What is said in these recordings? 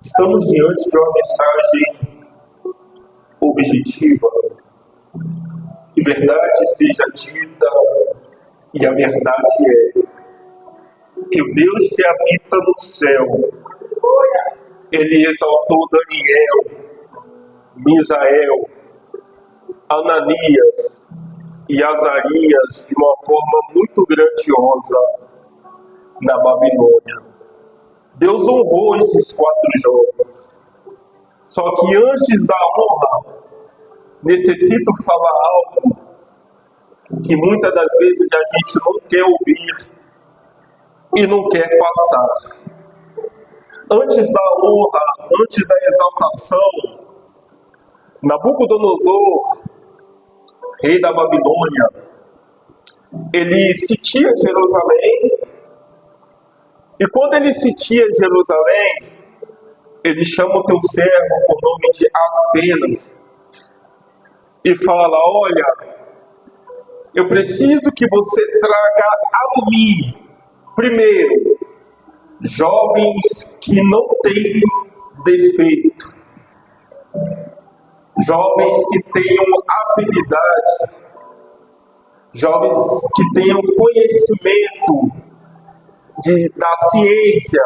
Estamos diante de uma mensagem objetiva. Que verdade seja dita, e a verdade é que o Deus que habita no céu, Ele exaltou Daniel, Misael, Ananias e Azarias de uma forma muito grandiosa na Babilônia. Deus honrou esses 4 jovens. Só que antes da honra, necessito falar algo que muitas das vezes a gente não quer ouvir e não quer passar. Antes da honra, antes da exaltação, Nabucodonosor, rei da Babilônia, ele sitia Jerusalém. E quando ele sitia Jerusalém, ele chama o teu servo por nome de Aspenas e fala: olha, eu preciso que você traga a mim, primeiro, jovens que não têm defeito, jovens que tenham habilidade, jovens que tenham conhecimento da ciência,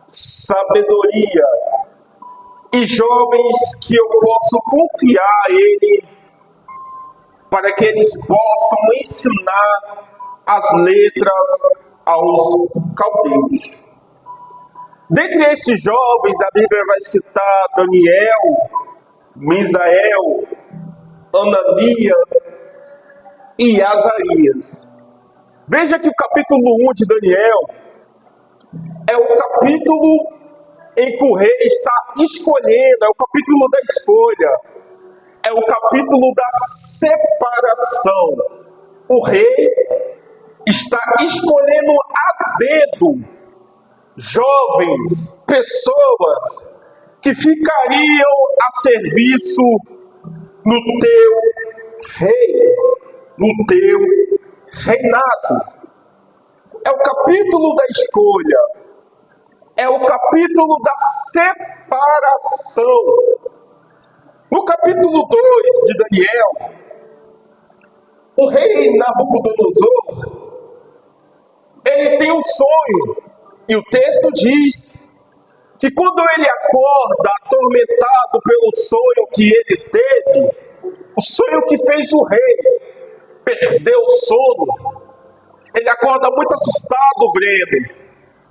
sabedoria, e jovens que eu posso confiar a Ele para que eles possam ensinar as letras aos caldeus. Dentre estes jovens, a Bíblia vai citar Daniel, Misael, Ananias e Azarias. Veja que o capítulo 1 de Daniel é o capítulo em que o rei está escolhendo, é o capítulo da escolha, é o capítulo da separação. O rei está escolhendo a dedo jovens, pessoas que ficariam a serviço no teu rei, no teu reinado. É o capítulo da escolha, é o capítulo da separação. No capítulo 2 de Daniel, o rei Nabucodonosor, ele tem um sonho, e o texto diz que quando ele acorda atormentado pelo sonho que ele teve, o sonho que fez o rei perdeu o sono, ele acorda muito assustado, Breno,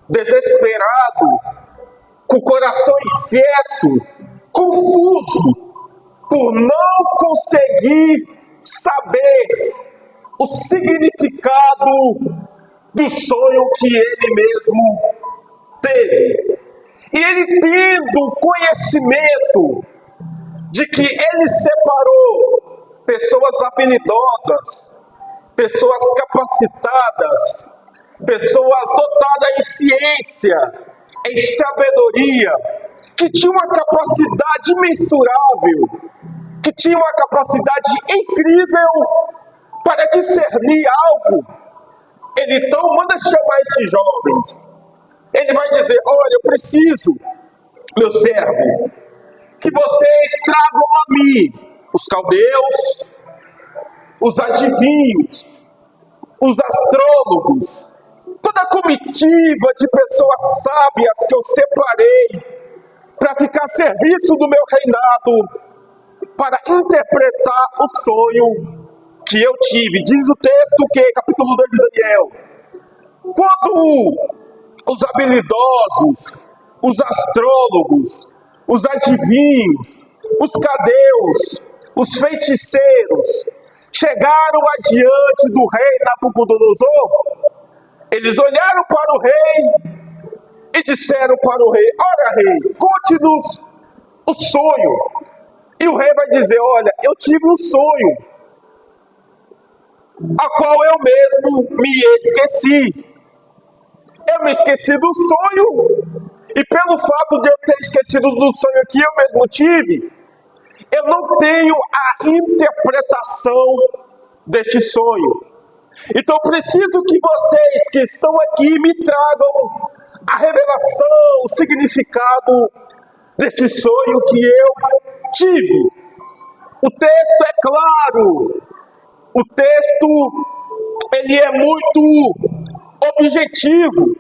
desesperado, com o coração inquieto, confuso, por não conseguir saber o significado do sonho que ele mesmo teve. E ele, tendo conhecimento de que ele separou pessoas habilidosas, pessoas capacitadas, pessoas dotadas em ciência, em sabedoria, que tinham uma capacidade imensurável, que tinham uma capacidade incrível para discernir algo, ele então manda chamar esses jovens. Ele vai dizer: olha, eu preciso, meu servo, que vocês tragam a mim os caldeus, os adivinhos, os astrólogos, toda a comitiva de pessoas sábias que eu separei para ficar a serviço do meu reinado, para interpretar o sonho que eu tive. Diz o texto que, capítulo 2 de Daniel, quando os habilidosos, os astrólogos, os adivinhos, os cadeus, os feiticeiros chegaram adiante do rei Nabucodonosor, eles olharam para o rei e disseram para o rei: ora, rei, conte-nos o sonho. E o rei vai dizer: olha, eu tive um sonho, a qual eu mesmo me esqueci. Eu me esqueci do sonho, e pelo fato de eu ter esquecido do sonho que eu mesmo tive, eu não tenho a interpretação deste sonho. Então eu preciso que vocês que estão aqui me tragam a revelação, o significado deste sonho que eu tive. O texto é claro, o texto ele é muito objetivo.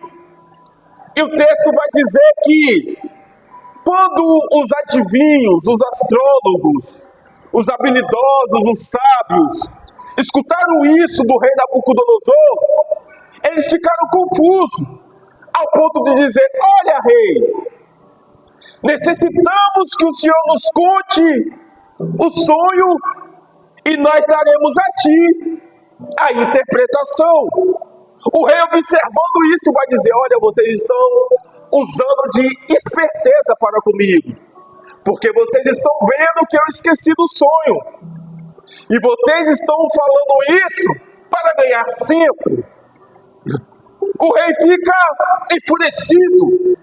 E o texto vai dizer que quando os adivinhos, os astrólogos, os habilidosos, os sábios, escutaram isso do rei Nabucodonosor, eles ficaram confusos, ao ponto de dizer: olha, rei, necessitamos que o Senhor nos conte o sonho e nós daremos a ti a interpretação. O rei, observando isso, vai dizer: olha, vocês estão usando de esperteza para comigo, porque vocês estão vendo que eu esqueci do sonho, e vocês estão falando isso para ganhar tempo. O rei fica enfurecido,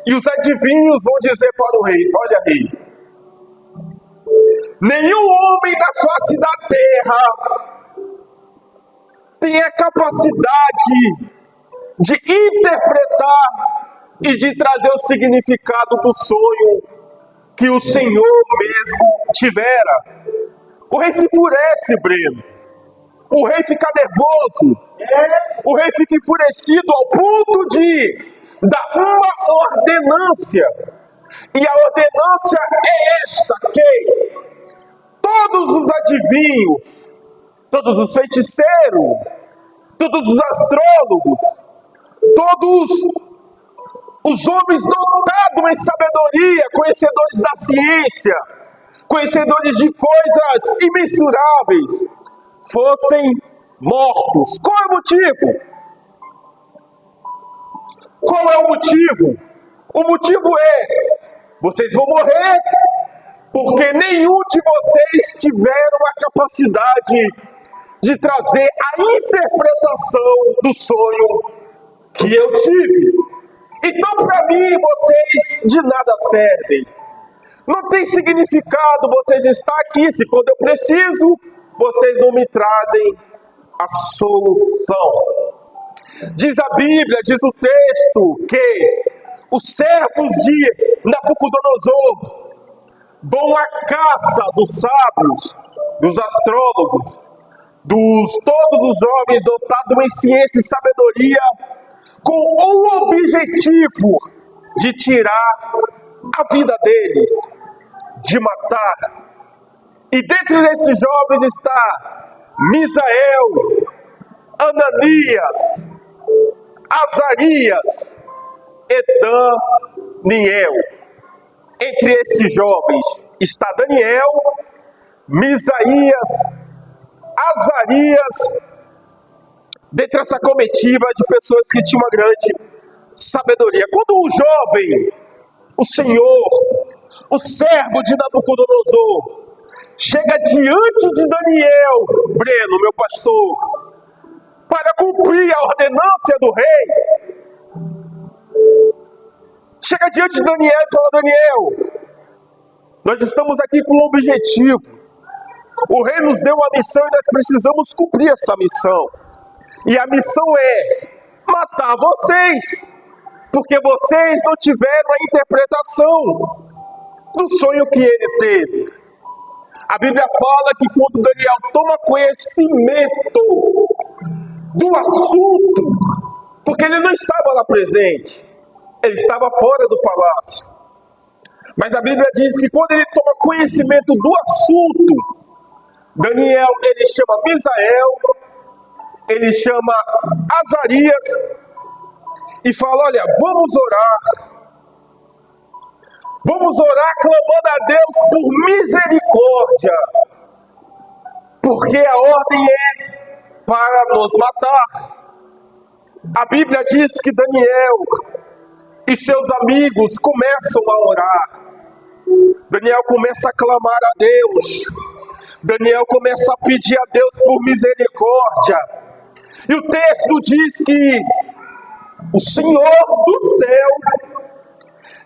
e os adivinhos vão dizer para o rei: olha, rei, nenhum homem da face da terra tem a capacidade de interpretar e de trazer o significado do sonho que o Senhor mesmo tivera. O rei se enfurece, Breno. O rei fica nervoso. O rei fica enfurecido ao ponto de dar uma ordenância. E a ordenância é esta: que todos os adivinhos, todos os feiticeiros, todos os astrólogos, todos os homens dotados em sabedoria, conhecedores da ciência, conhecedores de coisas imensuráveis, fossem mortos. Qual é o motivo? Qual é o motivo? O motivo é: vocês vão morrer porque nenhum de vocês tiveram a capacidade de trazer a interpretação do sonho que eu tive. Então, para mim, vocês de nada servem. Não tem significado vocês estar aqui se quando eu preciso, vocês não me trazem a solução. Diz a Bíblia, diz o texto, que os servos de Nabucodonosor vão à caça dos sábios, dos astrólogos, todos os jovens dotados em ciência e sabedoria, com o objetivo de tirar a vida deles, de matar. E dentre esses jovens está Misael, Ananias, Azarias e Daniel. Entre esses jovens está Daniel, Misaías, Azarias, dentre essa comitiva de pessoas que tinham uma grande sabedoria. Quando o jovem, o Senhor, o servo de Nabucodonosor, chega diante de Daniel, Breno, meu pastor, para cumprir a ordenância do rei, chega diante de Daniel e fala: Daniel, nós estamos aqui com um objetivo. O rei nos deu uma missão e nós precisamos cumprir essa missão. E a missão é matar vocês, porque vocês não tiveram a interpretação do sonho que ele teve. A Bíblia fala que quando Daniel toma conhecimento do assunto, porque ele não estava lá presente, ele estava fora do palácio. Mas a Bíblia diz que quando ele toma conhecimento do assunto, Daniel, ele chama Misael, ele chama Azarias e fala: olha, vamos orar clamando a Deus por misericórdia, porque a ordem é para nos matar. A Bíblia diz que Daniel e seus amigos começam a orar. Daniel começa a clamar a Deus. Daniel começa a pedir a Deus por misericórdia. E o texto diz que o Senhor do céu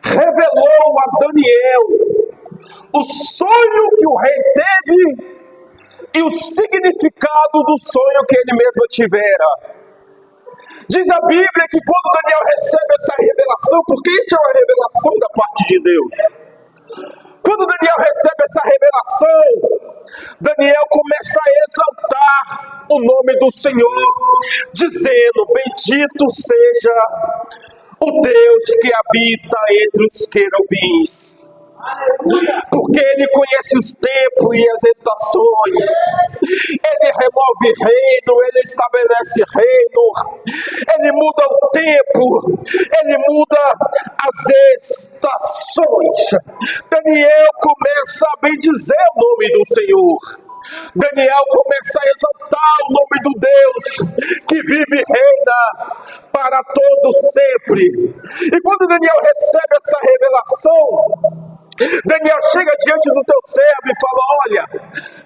revelou a Daniel o sonho que o rei teve e o significado do sonho que ele mesmo tivera. Diz a Bíblia que quando Daniel recebe essa revelação, porque isso é uma revelação da parte de Deus. Quando Daniel recebe essa revelação, Daniel começa a exaltar o nome do Senhor, dizendo: bendito seja o Deus que habita entre os querubins, porque Ele conhece os tempos e as estações, Ele remove reino, Ele estabelece reino, Ele muda o tempo, Ele muda as estações. Daniel começa a bendizer o nome do Senhor. Daniel começa a exaltar o nome do Deus que vive e reina para todo sempre. E quando Daniel recebe essa revelação, Daniel chega diante do teu servo e fala: olha,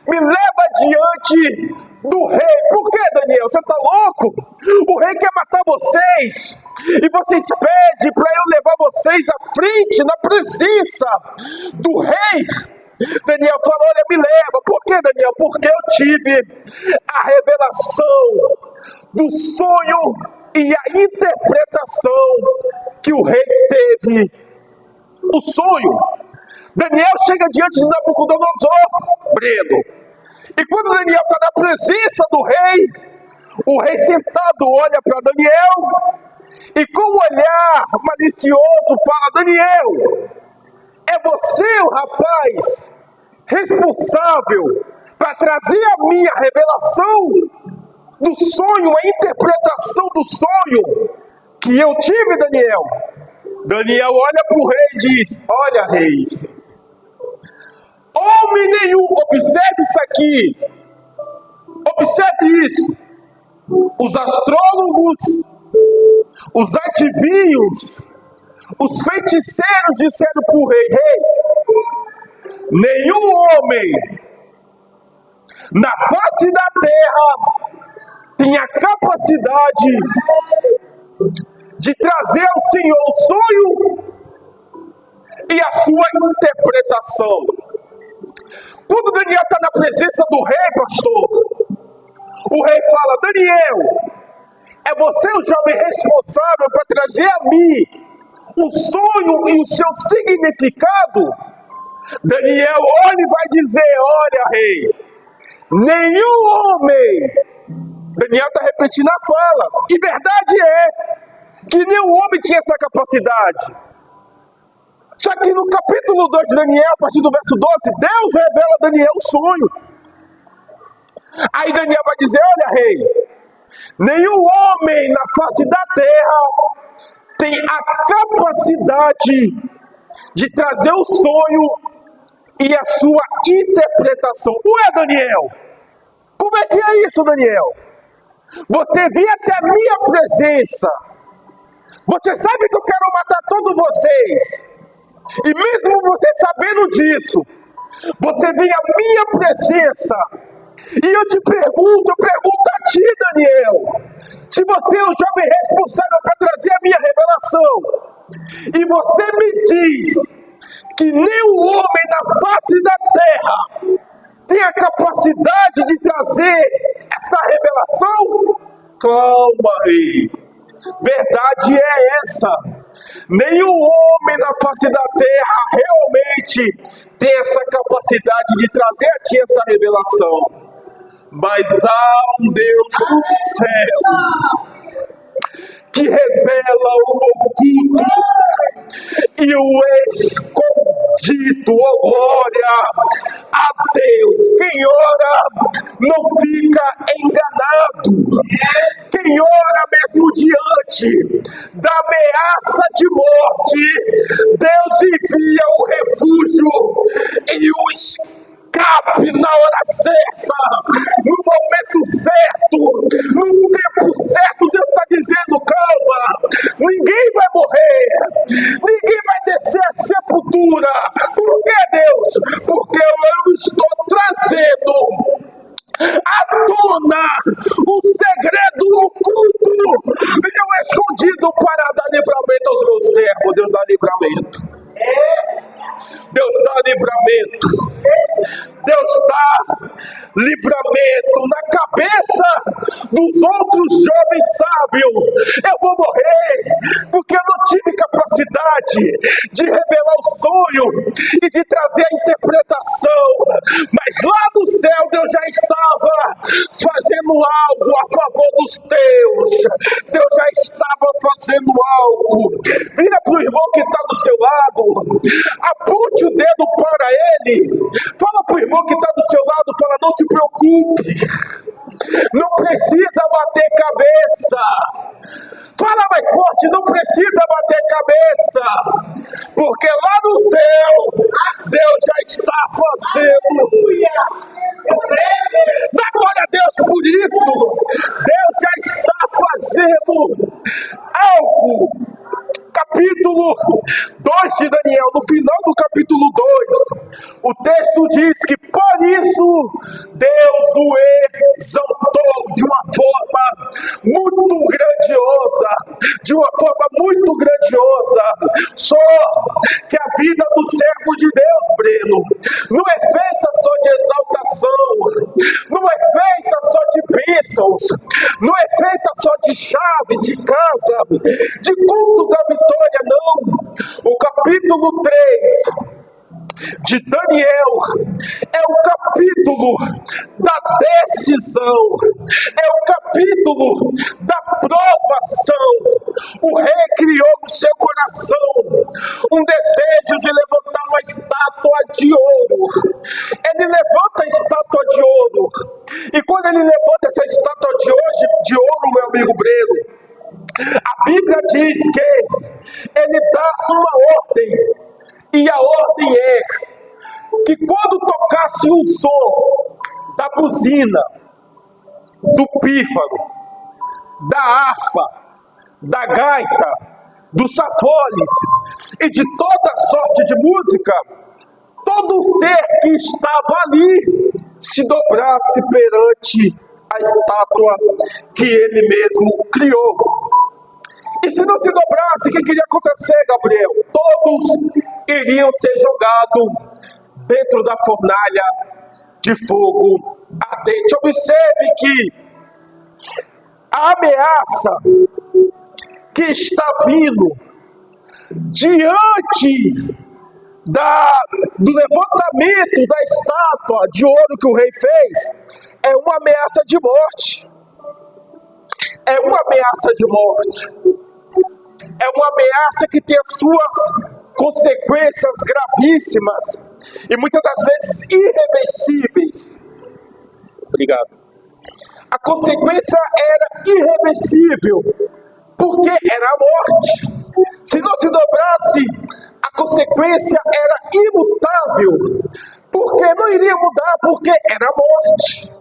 me leva diante do rei. Por que, Daniel? Você está louco? O rei quer matar vocês. E vocês pedem para eu levar vocês à frente, na presença do rei. Daniel fala: olha, me leva. Por que, Daniel? Porque eu tive a revelação do sonho e a interpretação que o rei teve. O sonho. Daniel chega diante de Nabucodonosor, Breno. E quando Daniel está na presença do rei, o rei sentado olha para Daniel e com um olhar malicioso fala: Daniel, é você o rapaz responsável para trazer a minha revelação do sonho, a interpretação do sonho que eu tive, Daniel? Daniel olha para o rei e diz: olha, rei, homem nenhum, observe isso aqui, observe isso. Os astrólogos, os adivinhos, os feiticeiros disseram para o rei: rei, nenhum homem na face da terra tem a capacidade de trazer ao Senhor o sonho e a sua interpretação. Quando Daniel está na presença do rei, pastor, o rei fala: Daniel, é você o jovem responsável para trazer a mim o sonho e o seu significado? Daniel olha e vai dizer: olha, rei, nenhum homem. Daniel está repetindo a fala. E verdade é que nenhum homem tinha essa capacidade. Só que no capítulo 2 de Daniel, a partir do verso 12, Deus revela a Daniel o sonho. Aí Daniel vai dizer: olha, rei, nenhum homem na face da terra tem a capacidade de trazer o sonho e a sua interpretação. Ué, Daniel, como é que é isso, Daniel? Você vem até a minha presença, você sabe que eu quero matar todos vocês, e mesmo você sabendo disso, você vem à minha presença, e eu pergunto a ti, Daniel, se você é o jovem responsável para trazer a minha revelação, e você me diz que nenhum homem na face da terra tem a capacidade de trazer essa revelação? Calma aí, verdade é essa. Nenhum homem na face da terra realmente tem essa capacidade de trazer a ti essa revelação. Mas há um Deus do céu que revela o oculto e o escondido. Oh, glória a Deus. Quem ora não fica enganado. Quem ora mesmo diante da ameaça de morte, Deus envia o refúgio e o escape na hora certa, no momento certo, no tempo certo. Deus está dizendo: calma, ninguém vai morrer, ninguém vai descer a sepultura. Por que, Deus? Porque eu estou trazendo à tona o segredo oculto e o escondido para dar livramento aos meus servos. Deus dá livramento. Deus dá livramento. Deus dá livramento na cabeça dos outros jovens sábios. Eu vou morrer porque eu não tive capacidade de revelar o sonho e de trazer a interpretação, mas lá do céu Deus já estava fazendo algo a favor dos teus. Deus já estava fazendo algo. Vira para o irmão que está do seu lado, aponte o dedo para ele, fala para o irmão que está do seu lado, fala: não se preocupe, não precisa bater cabeça. Fala mais forte, não precisa bater cabeça, porque lá no céu Deus já está fazendo. Dá glória a Deus por isso. Deus já está fazendo algo. Capítulo 2 de Daniel, no final do capítulo 2, o texto diz que por isso Deus o exaltou de uma forma muito grandiosa, Só que a vida do servo de Deus, Breno, não é feita só de exaltação, não é feita só de bênçãos, não é feita só de chave, de casa, de culto da vitória, não. O capítulo 3 de Daniel é o capítulo da decisão, é o capítulo da provação. O rei criou no seu coração um desejo de levantar uma estátua de ouro. Ele levanta a estátua de ouro, e quando ele levanta essa estátua de ouro, meu amigo Breno, a Bíblia diz que ele dá uma ordem. E a ordem é que quando tocasse o som da buzina, do pífaro, da harpa, da gaita, dos safones e de toda sorte de música, todo ser que estava ali se dobrasse perante a estátua que ele mesmo criou. E se não se dobrasse, o que iria acontecer, Gabriel? Todos iriam ser jogados dentro da fornalha de fogo ardente. Observe que a ameaça que está vindo diante do levantamento da estátua de ouro que o rei fez é uma ameaça de morte. É uma ameaça de morte. É uma ameaça que tem as suas consequências gravíssimas e muitas das vezes irreversíveis. Obrigado. A consequência era irreversível, porque era a morte. Se não se dobrasse, a consequência era imutável, porque não iria mudar, porque era a morte.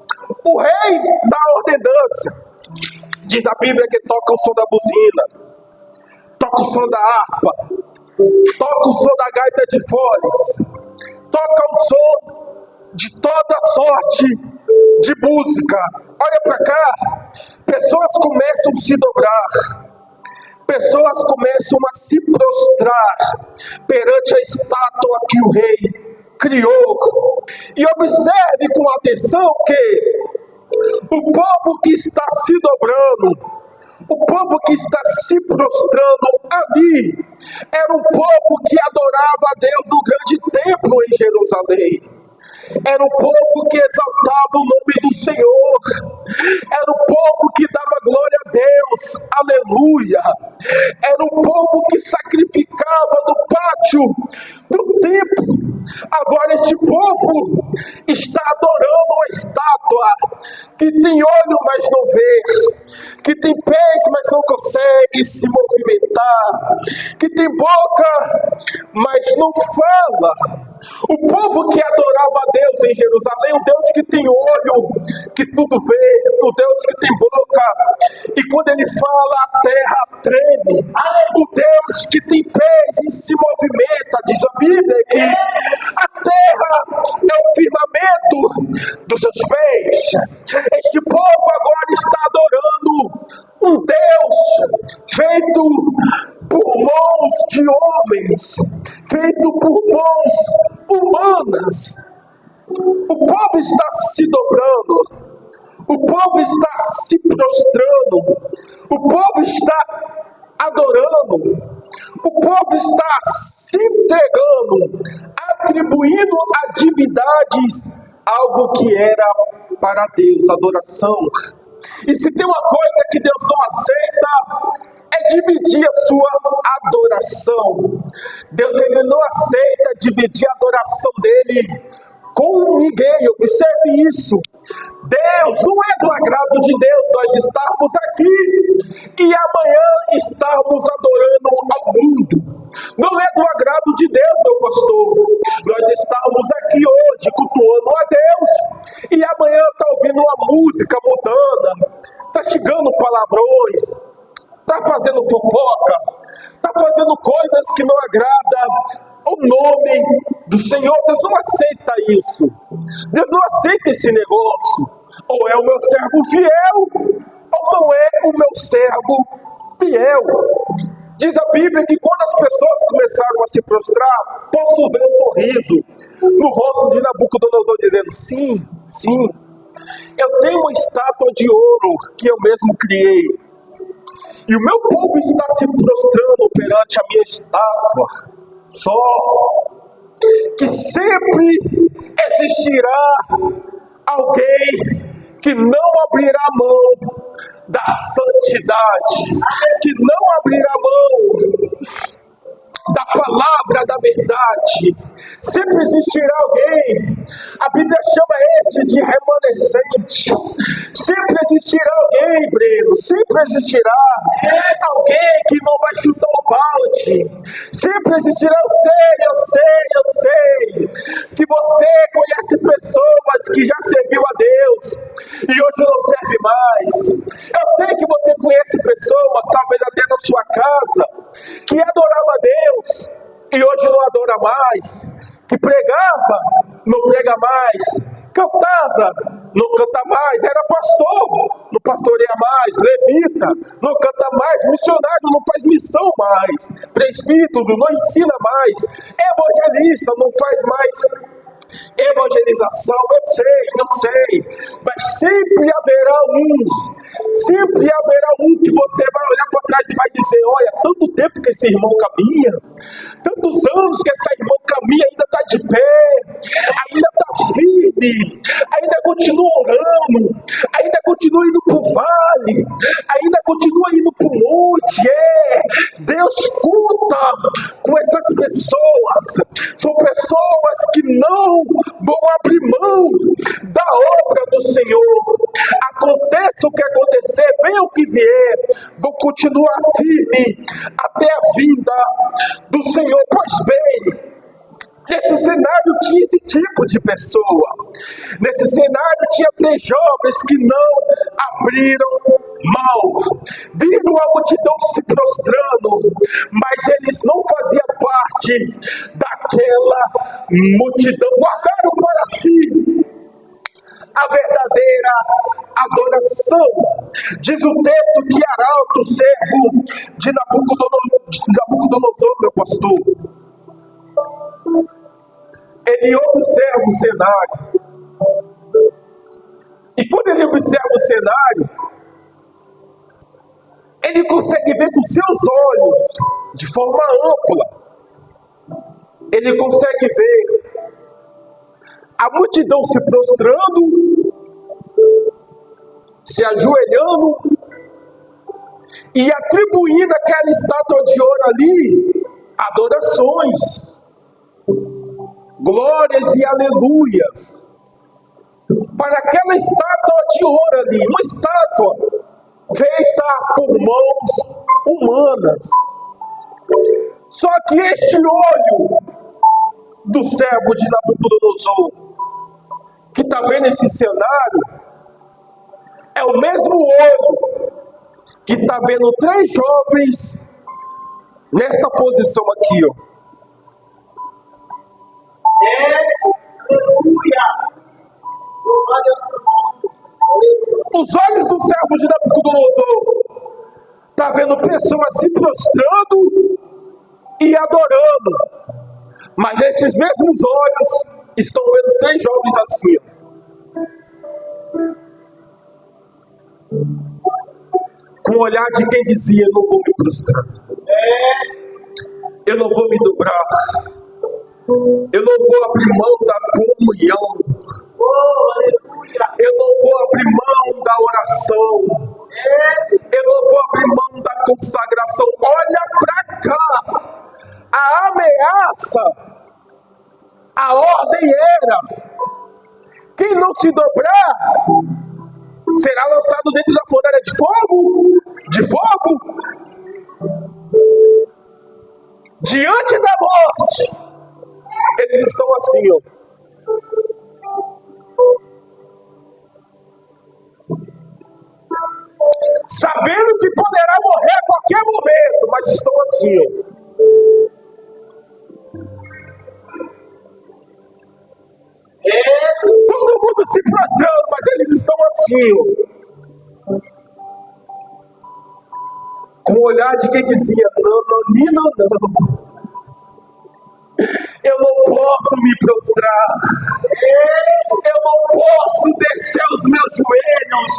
O rei dá a ordenança. Diz a Bíblia que toca o som da buzina, toca o som da harpa, toca o som da gaita de foles, toca o som de toda sorte de música. Olha para cá, pessoas começam a se dobrar, pessoas começam a se prostrar perante a estátua que o rei criou. E observe com atenção que o povo que está se dobrando, o povo que está se prostrando ali, era um povo que adorava a Deus no grande templo em Jerusalém. Era um povo que exaltava o nome do Senhor. Era um povo que dava glória a Deus. Aleluia. Era um povo que sacrificava no pátio do templo. Agora este povo está adorando uma estátua que tem olho, mas não vê, que tem pés, mas não consegue se movimentar, que tem boca, mas não fala. O povo que adorava a Deus em Jerusalém, o Deus que tem olho, que tudo vê, o Deus que tem boca, e quando ele fala, a terra treme. O Deus que tem pés e se movimenta, diz a Bíblia, que a terra é o firmamento dos seus pés. Este povo agora está adorando um Deus feito por mãos de homens, feito por mãos humanas. O povo está se dobrando. O povo está se prostrando. O povo está adorando. O povo está se entregando, atribuindo a divindades algo que era para Deus, adoração. E se tem uma coisa que Deus não aceita, é dividir a sua adoração. Deus ele não aceita dividir a adoração dele com ninguém. Observe isso. Deus, não é do agrado de Deus nós estarmos aqui e amanhã estarmos adorando ao mundo. Não é do agrado de Deus, meu pastor, nós estamos aqui hoje cultuando a Deus e amanhã está ouvindo uma música mudando, está chegando palavrões, está fazendo fofoca, está fazendo coisas que não agradam o nome do Senhor. Deus não aceita isso. Deus não aceita esse negócio. Ou é o meu servo fiel, ou não é o meu servo fiel. Diz a Bíblia que quando as pessoas começaram a se prostrar, posso ver um sorriso no rosto de Nabucodonosor dizendo: sim, sim, eu tenho uma estátua de ouro que eu mesmo criei. E o meu povo está se prostrando perante a minha estátua. Só que sempre existirá alguém que não abrirá mão da santidade, que não abrirá mão da palavra da verdade. Sempre existirá alguém, a Bíblia chama este de remanescente. Sempre existirá alguém, Breno, sempre existirá alguém que não vai chutar o balde. Sempre existirá, eu sei, que você conhece pessoas que já serviu a Deus e hoje não serve mais. Eu sei que você conhece pessoas, talvez até na sua casa, que adorava a Deus e hoje não adora mais, que pregava, não prega mais, cantava, não canta mais, era pastor, não pastoreia mais, levita, não canta mais, missionário, não faz missão mais, presbítero, não ensina mais, evangelista, não faz mais evangelização. Eu sei, mas sempre haverá um que você vai olhar para trás e vai dizer: olha, tanto tempo que esse irmão caminha, tantos anos que essa irmã caminha, ainda está de pé, ainda está firme, ainda continua orando, ainda continua indo para o vale, ainda continua indo para o monte. Deus conta com essas pessoas. São pessoas que não vão abrir mão da obra do Senhor. Aconteça o que acontecer, venha o que vier, vão continuar firme até a vinda do Senhor. Pois bem, nesse cenário tinha esse tipo de pessoa. Nesse cenário tinha 3 jovens que não abriram mão. Viram a multidão se prostrando, mas eles não faziam parte daquela multidão. Guardaram para si a verdadeira adoração. Diz o texto que Arauto, servo de Nabucodonosor, meu pastor, ele observa o cenário. E quando ele observa o cenário, ele consegue ver com seus olhos, de forma ampla, ele consegue ver a multidão se prostrando, se ajoelhando e atribuindo àquela estátua de ouro ali adorações, glórias e aleluias para aquela estátua de ouro ali, uma estátua feita por mãos humanas. Só que este olho do servo de Nabucodonosor, que está vendo esse cenário, é o mesmo olho que está vendo 3 jovens nesta posição aqui, ó. Os olhos do servo de Nabucodonosor está vendo pessoas se prostrando e adorando, mas esses mesmos olhos Estão vendo os 3 jovens assim, ó. Com o olhar de quem dizia: eu não vou me prostrar, eu não vou me dobrar, eu não vou abrir mão da comunhão, eu não vou abrir mão da oração, eu não vou abrir mão da consagração. Olha para cá, a ameaça, a ordem era: quem não se dobrar será lançado dentro da fornalha de fogo. De fogo. Diante da morte, eles estão assim, ó. Sabendo que poderá morrer a qualquer momento, mas estão assim, ó. Todo mundo se prostrando, mas eles estão assim, ó. Com o olhar de quem dizia: não. Eu não posso me prostrar. Eu não posso descer os meus joelhos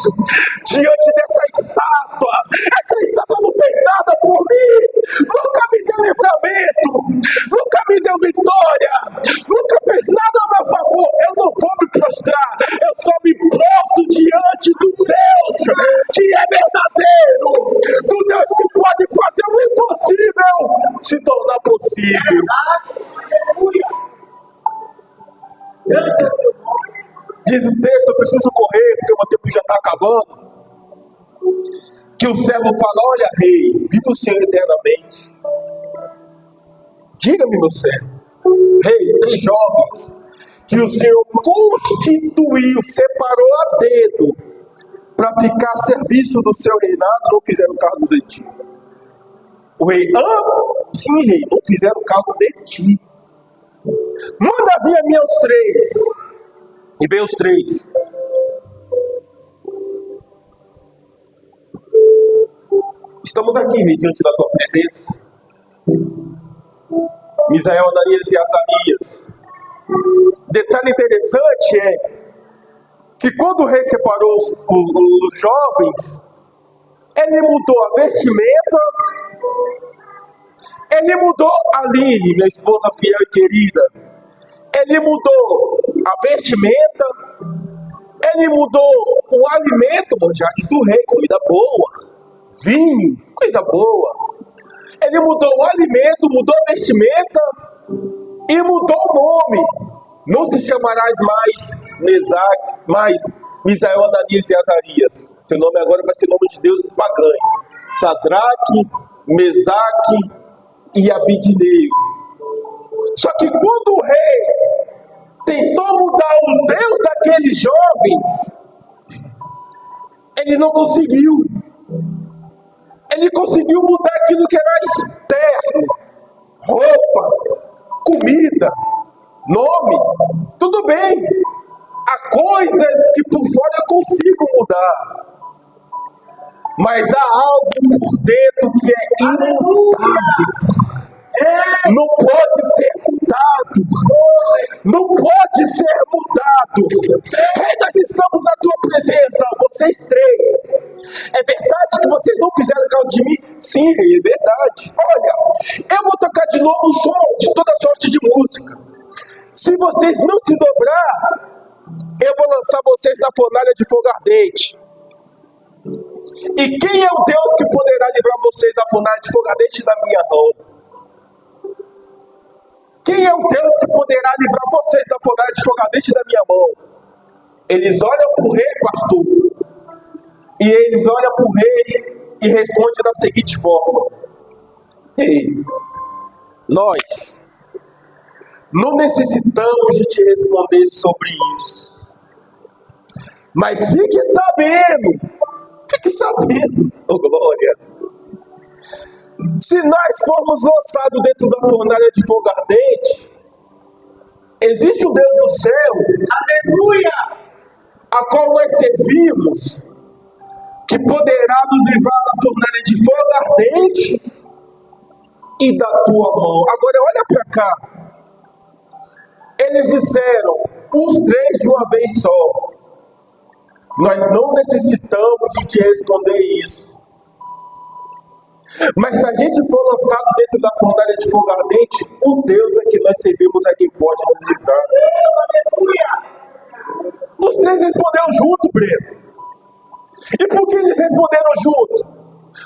diante dessa estátua. Essa estátua não fez nada por mim. Nunca me deu livramento. Nunca me deu vitória. Nunca fez nada a meu favor. Eu não vou me prostrar. Eu só me prostro diante do Deus que é verdadeiro. Do Deus que pode fazer o impossível se tornar possível. Diz o texto, eu preciso correr porque o meu tempo já está acabando, que o servo fala: olha, rei, viva o Senhor eternamente. Diga-me, meu servo, rei, 3 jovens que o Senhor constituiu, separou a dedo para ficar a serviço do seu reinado, não fizeram caso de ti. O rei: sim, rei, não fizeram caso de ti. Manda vir a mim aos 3. E veio os 3. Estamos aqui, rei, diante da tua presença. Misael, Ananias e Azarias. Detalhe interessante é que quando o rei separou os jovens, ele mudou a vestimenta, ele mudou a Aline, minha esposa fiel e querida. Ele mudou a vestimenta, ele mudou o alimento, manjares do rei, comida boa, vinho, coisa boa. Ele mudou o alimento, mudou a vestimenta e mudou o nome. Não se chamarás mais Misael, Ananias e Azarias. Seu nome agora vai ser nome de deuses pagãos: Sadraque, Mesaque e Abidnego. Só que quando o rei tentou mudar o Deus daqueles jovens, ele não conseguiu. Ele conseguiu mudar aquilo que era externo: roupa, comida, nome. Tudo bem, há coisas que por fora eu consigo mudar, mas há algo por dentro que é imutável. Não pode ser mudado. Não pode ser mudado. Rei, nós estamos na tua presença, vocês 3. É verdade que vocês não fizeram caso de mim? Sim, rei, é verdade. Olha, eu vou tocar de novo o som de toda sorte de música. Se vocês não se dobrar, eu vou lançar vocês na fornalha de fogo ardente. E quem é o Deus que poderá livrar vocês da fornalha de fogo ardente na minha mão? Quem é o Deus que poderá livrar vocês da fornalha de fogo ardente da minha mão? Eles olham para o rei, pastor, e eles olham para o rei e respondem da seguinte forma: ei, nós não necessitamos de te responder sobre isso, mas fique sabendo, oh glória, se nós formos lançados dentro da fornalha de fogo ardente, existe um Deus no céu, aleluia, a qual nós servimos, que poderá nos livrar da fornalha de fogo ardente e da tua mão. Agora olha para cá. Eles disseram, os três de uma vez só: nós não necessitamos de te responder isso. Mas se a gente for lançado dentro da fornalha de fogo ardente, o Deus a que nós servimos é quem pode nos livrar. Os três responderam junto, Breno. E por que eles responderam junto?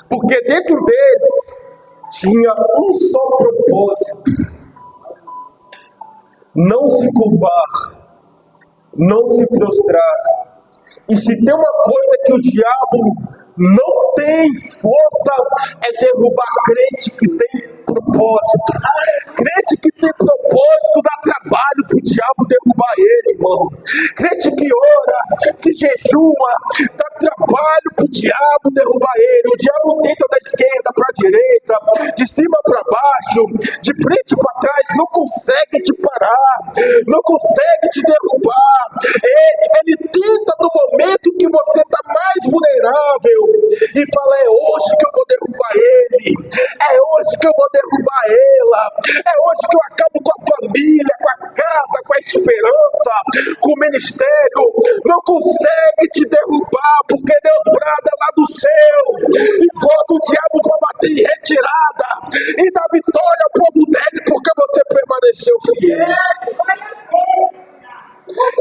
Porque dentro deles tinha um só propósito: não se curvar, não se prostrar. E se tem uma coisa que o diabo não tem força, é derrubar crente que tem propósito. Crente que tem propósito dá trabalho pro diabo derrubar ele, irmão. Crente que ora, que jejua, dá trabalho pro diabo derrubar ele. O diabo tenta da esquerda para a direita, de cima para baixo, de frente para trás, não consegue te parar, não consegue te derrubar. Ele tenta no momento que você está mais vulnerável e fala: é hoje que eu vou derrubar ele, é hoje que eu vou derrubar ela, é hoje que eu acabo com a família, com a casa, com a esperança, com o ministério. Não consegue te derrubar, porque Deus brada lá do céu e bota o diabo para bater em retirada e dá vitória ao povo dele, porque você permaneceu fiel.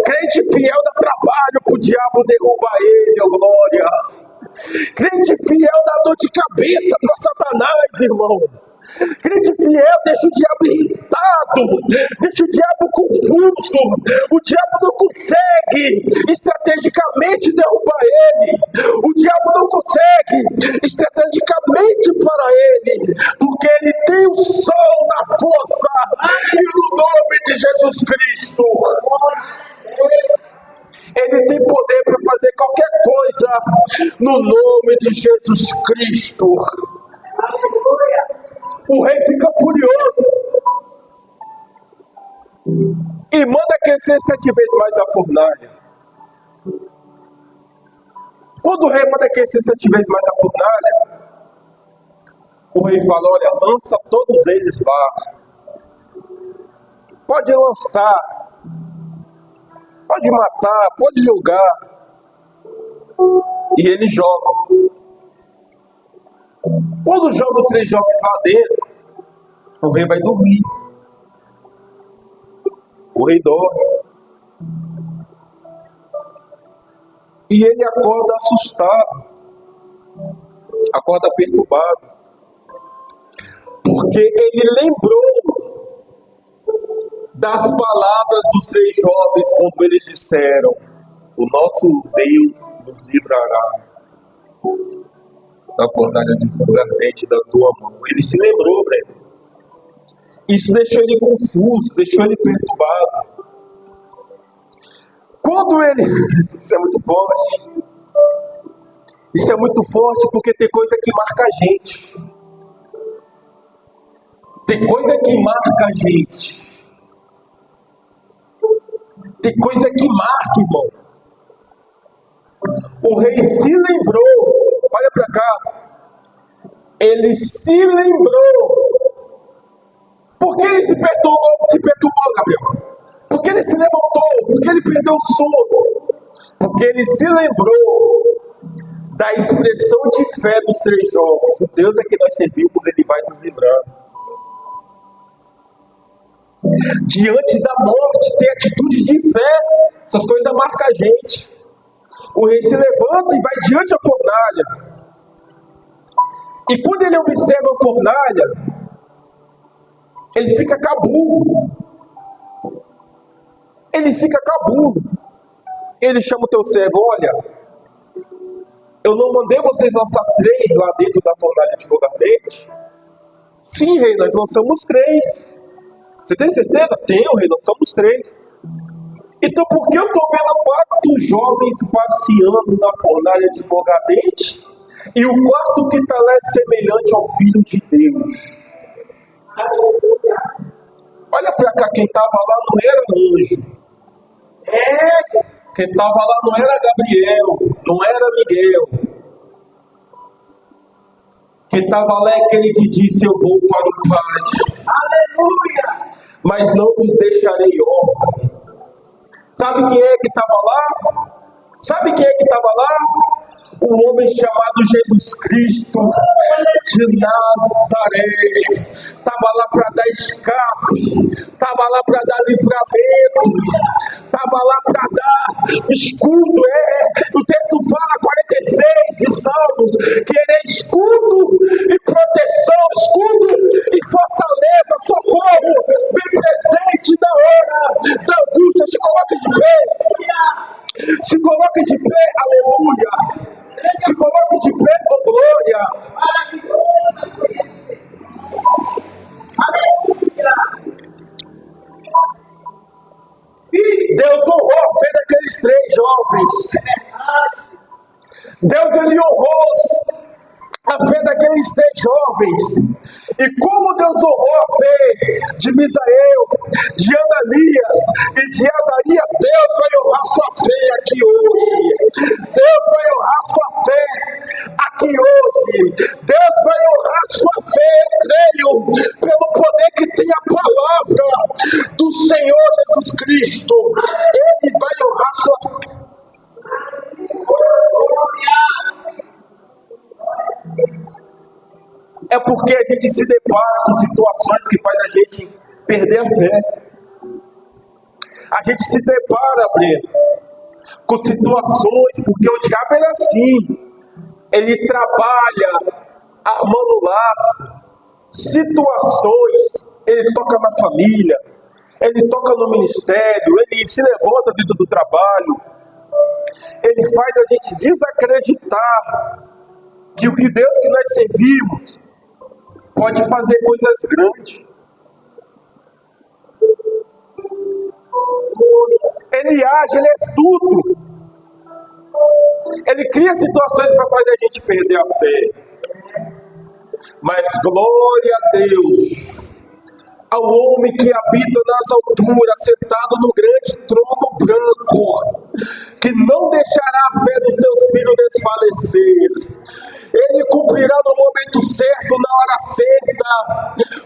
Crente fiel dá trabalho pro diabo derrubar ele, ó glória. Crente fiel dá dor de cabeça para Satanás, irmão. Crente fiel deixa o diabo irritado, deixa o diabo confuso. O diabo não consegue estrategicamente derrubar ele. O diabo não consegue estrategicamente para ele, porque ele tem o sol da força e no nome de Jesus Cristo. Ele tem poder para fazer qualquer coisa no nome de Jesus Cristo. O rei fica furioso e manda aquecer 7 vezes mais a fornalha. Quando o rei manda aquecer 7 vezes mais a fornalha, o rei fala: olha, lança todos eles lá. Pode lançar, pode matar, pode jogar. E ele joga. Quando joga os 3 jogos lá dentro, o rei vai dormir. O rei dorme. E ele acorda assustado. Acorda perturbado. Porque ele lembrou das palavras dos 3 jovens quando eles disseram: o nosso Deus nos livrará da fornalha de fogo ardente da tua mão. Ele se lembrou, Breno. Isso deixou ele confuso, deixou ele perturbado. Quando ele... Isso é muito forte. Isso é muito forte porque tem coisa que marca a gente. Tem coisa que marca a gente. Tem coisa que marca, irmão. O rei se lembrou. Olha para cá. Ele se lembrou. Por que ele se perturbou, Gabriel? Porque ele se levantou. Porque ele perdeu o sono. Porque ele se lembrou da expressão de fé dos 3 jovens. O Deus a que nós servimos, ele vai nos livrar. Diante da morte, tem atitude de fé. Essas coisas marcam a gente. O rei se levanta e vai diante da fornalha. E quando ele observa a fornalha, ele fica cabulo. Ele fica cabulo. Ele chama o teu servo: olha, eu não mandei vocês lançar 3 lá dentro da fornalha de fogo ardente? Sim, rei, nós lançamos 3. Você tem certeza? Tenho, rei, nós somos 3. Então por que eu estou vendo 4 jovens passeando na fornalha de fogo ardente e o quarto que está lá é semelhante ao Filho de Deus? Olha para cá, quem estava lá não era anjo. Quem estava lá não era Gabriel, não era Miguel. Quem estava lá é aquele que disse: eu vou para o Pai. Aleluia! mas não vos deixarei órfãos. Sabe quem é que estava lá? Sabe quem é que estava lá? Um homem chamado Jesus Cristo de Nazaré. Estava lá para dar escape, estava lá para dar livramento, estava lá para dar escudo. O texto fala 46 de Salmos, que ele é escudo e proteção, escudo e fortaleza, socorro, bem presente na hora da angústia. Se coloque de pé, se coloque de pé, aleluia. Se coloque de pé, oh glória. Deus honrou a fé daqueles 3 jovens. Deus, ele honrou a fé daqueles 3 jovens. E como Deus honrou a fé de Misael, de Ananias e de Azarias, Deus vai honrar sua fé aqui hoje. Deus vai honrar sua fé aqui hoje. Deus vai honrar sua fé, eu creio, pelo poder que tem a palavra do Senhor Jesus Cristo. Ele vai honrar sua fé. É porque a gente se depara com situações que faz a gente perder a fé. A gente se depara, Breno, com situações, porque o diabo é assim. Ele trabalha armando laço, situações, ele toca na família, ele toca no ministério, ele se levanta dentro do trabalho, ele faz a gente desacreditar que o que Deus que nós servimos pode fazer coisas grandes. Ele age, ele é tudo. Ele cria situações para fazer a gente perder a fé. Mas glória a Deus, ao homem que habita nas alturas, sentado no grande trono branco, que não deixará a fé dos teus filhos desfalecer. Ele cumprirá no momento certo, na hora certa,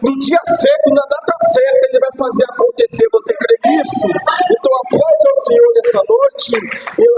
no dia certo, na data certa, ele vai fazer acontecer. Você crê nisso? Então aplaude ao Senhor nessa noite. Eu